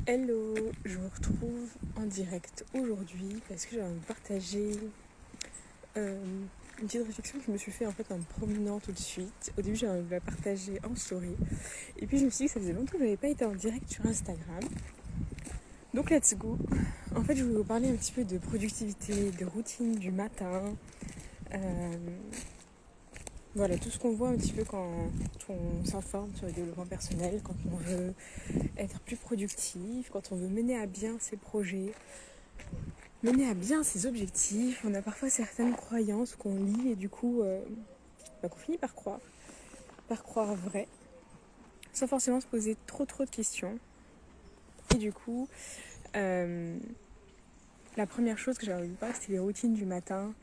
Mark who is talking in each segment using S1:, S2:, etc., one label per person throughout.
S1: Hello, je vous retrouve en direct aujourd'hui parce que j'ai envie de partager une petite réflexion que je me suis fait en fait en me promenant tout de suite. Au début j'ai envie de la partager en story et puis je me suis dit que ça faisait longtemps que je n'avais pas été en direct sur Instagram. Donc let's go. En fait je voulais vous parler un petit peu de productivité, de routine du matin. Voilà, tout ce qu'on voit un petit peu quand on s'informe sur le développement personnel, quand on veut être plus productif, quand on veut mener à bien ses projets, mener à bien ses objectifs. On a parfois certaines croyances qu'on lit et du coup qu'on finit par croire vrai, sans forcément se poser trop de questions. Et du coup, la première chose que j'avais envie de parler, c'était les routines du matin,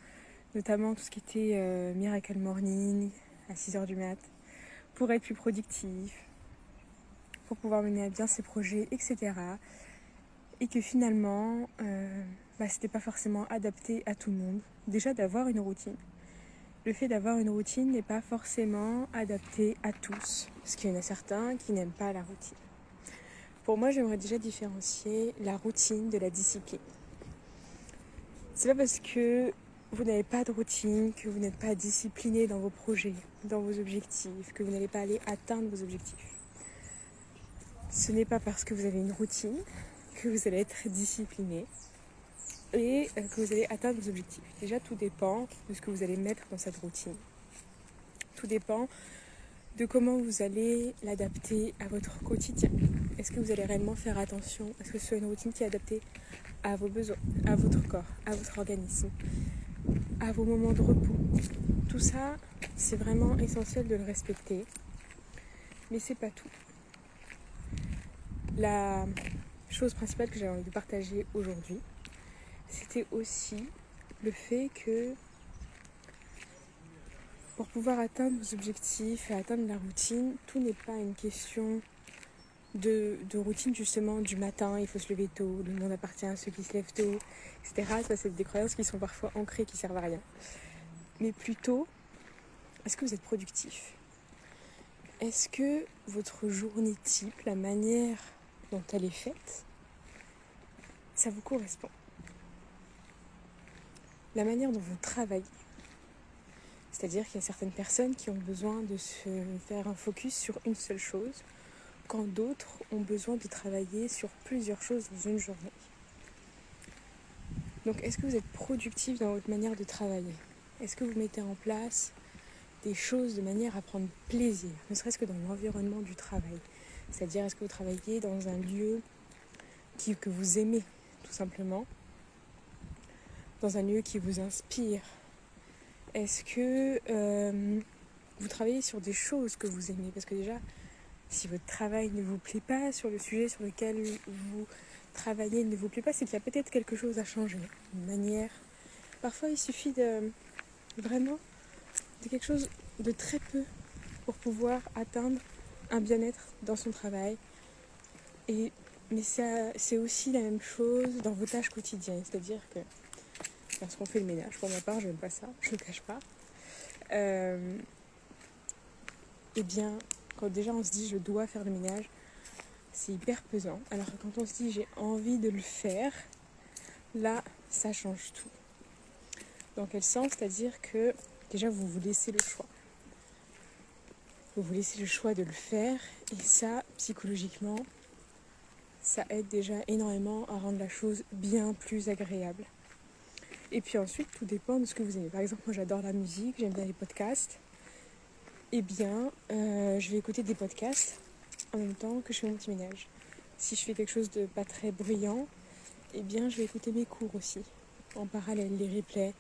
S1: notamment tout ce qui était Miracle Morning à 6h du mat, pour être plus productif, pour pouvoir mener à bien ses projets, etc. Et que finalement, c'était pas forcément adapté à tout le monde. Déjà d'avoir une routine. Le fait d'avoir une routine n'est pas forcément adapté à tous, parce qu'il y en a certains qui n'aiment pas la routine. Pour moi, j'aimerais déjà différencier la routine de la discipline. C'est pas parce que vous n'avez pas de routine, que vous n'êtes pas discipliné dans vos projets, dans vos objectifs, que vous n'allez pas aller atteindre vos objectifs. Ce n'est pas parce que vous avez une routine que vous allez être discipliné et que vous allez atteindre vos objectifs. Déjà, tout dépend de ce que vous allez mettre dans cette routine. Tout dépend de comment vous allez l'adapter à votre quotidien. Est-ce que vous allez réellement faire attention à ce que ce soit une routine qui est adaptée à vos besoins, à votre corps, à votre organisme, à vos moments de repos. Tout ça, c'est vraiment essentiel de le respecter, mais c'est pas tout. La chose principale que j'avais envie de partager aujourd'hui, c'était aussi le fait que pour pouvoir atteindre vos objectifs et atteindre la routine, tout n'est pas une question de routine justement du matin, il faut se lever tôt, le monde appartient à ceux qui se lèvent tôt, etc. Ça, c'est des croyances qui sont parfois ancrées, qui servent à rien. Mais plutôt, est-ce que vous êtes productif ? Est-ce que votre journée type, la manière dont elle est faite, ça vous correspond ? La manière dont vous travaillez. C'est-à-dire qu'il y a certaines personnes qui ont besoin de se faire un focus sur une seule chose, quand d'autres ont besoin de travailler sur plusieurs choses dans une journée. Donc est-ce que vous êtes productif dans votre manière de travailler ? Est-ce que vous mettez en place des choses de manière à prendre plaisir, ne serait-ce que dans l'environnement du travail ? C'est-à-dire, est-ce que vous travaillez dans un lieu que vous aimez, tout simplement, dans un lieu qui vous inspire ? Est-ce que vous travaillez sur des choses que vous aimez ? Parce que déjà, si votre travail ne vous plaît pas, sur le sujet sur lequel vous travaillez ne vous plaît pas, c'est qu'il y a peut-être quelque chose à changer. Une manière. Parfois, il suffit de quelque chose de très peu pour pouvoir atteindre un bien-être dans son travail. Mais c'est aussi la même chose dans vos tâches quotidiennes. C'est-à-dire que lorsqu'on fait le ménage, pour ma part, je n'aime pas ça, je ne le cache pas. Quand déjà on se dit je dois faire le ménage, c'est hyper pesant. Alors que quand on se dit j'ai envie de le faire, là, ça change tout. Dans quel sens ? C'est-à-dire que déjà vous vous laissez le choix. Vous vous laissez le choix de le faire et ça, psychologiquement, ça aide déjà énormément à rendre la chose bien plus agréable. Et puis ensuite, tout dépend de ce que vous aimez. Par exemple, moi j'adore la musique, j'aime bien les podcasts. Je vais écouter des podcasts en même temps que je fais mon petit ménage. Si je fais quelque chose de pas très bruyant, je vais écouter mes cours aussi, en parallèle, les replays.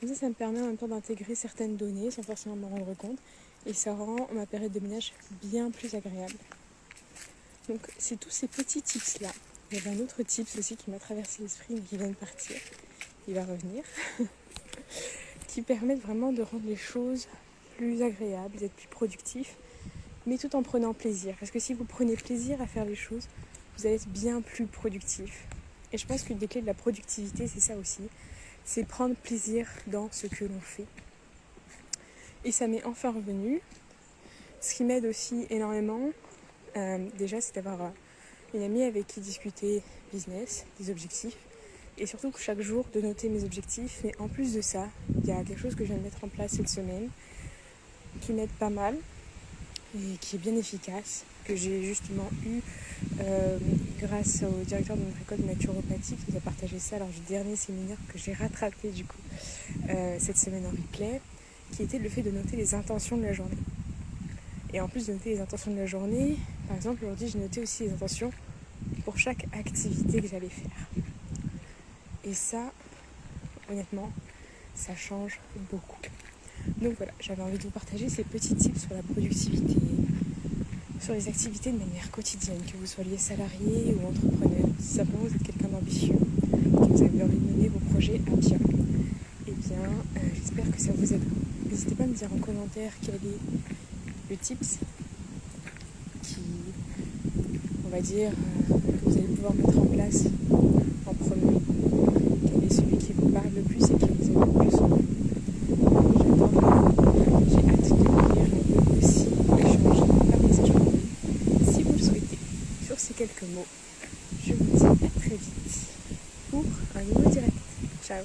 S1: Comme ça me permet en même temps d'intégrer certaines données sans forcément m'en rendre compte. Et ça rend ma période de ménage bien plus agréable. Donc c'est tous ces petits tips-là. Il y avait un autre tips aussi qui m'a traversé l'esprit mais qui vient de partir. Il va revenir. qui permettent vraiment de rendre les choses plus agréables, d'être plus productif, mais tout en prenant plaisir. Parce que si vous prenez plaisir à faire les choses, vous allez être bien plus productif. Et je pense qu'une des clés de la productivité, c'est ça aussi. C'est prendre plaisir dans ce que l'on fait. Et ça m'est enfin revenu. Ce qui m'aide aussi énormément, déjà, c'est d'avoir une amie avec qui discuter business, des objectifs, et surtout chaque jour de noter mes objectifs. Et en plus de ça, il y a quelque chose que je viens de mettre en place cette semaine qui m'aide pas mal et qui est bien efficace, que j'ai justement eu grâce au directeur de notre école de naturopathie qui nous a partagé ça lors du dernier séminaire que j'ai rattrapé du coup cette semaine en replay, qui était le fait de noter les intentions de la journée. Et en plus de noter les intentions de la journée, par exemple aujourd'hui j'ai noté aussi les intentions pour chaque activité que j'allais faire. Et ça, honnêtement, ça change beaucoup. Donc voilà, j'avais envie de vous partager ces petits tips sur la productivité, sur les activités de manière quotidienne, que vous soyez salarié ou entrepreneur, si simplement vous êtes quelqu'un d'ambitieux, que vous avez envie de mener vos projets à bien. Eh bien, j'espère que ça vous aidera. N'hésitez pas à me dire en commentaire quel est le tips qui, on va dire, que vous allez pouvoir mettre en place en premier. Quel est celui qui vous parle le plus et qui vous aide le plus. J'ai hâte de vous lire et de aussi échanger par message privé si vous le souhaitez. Sur ces quelques mots, je vous dis à très vite pour un nouveau direct. Ciao.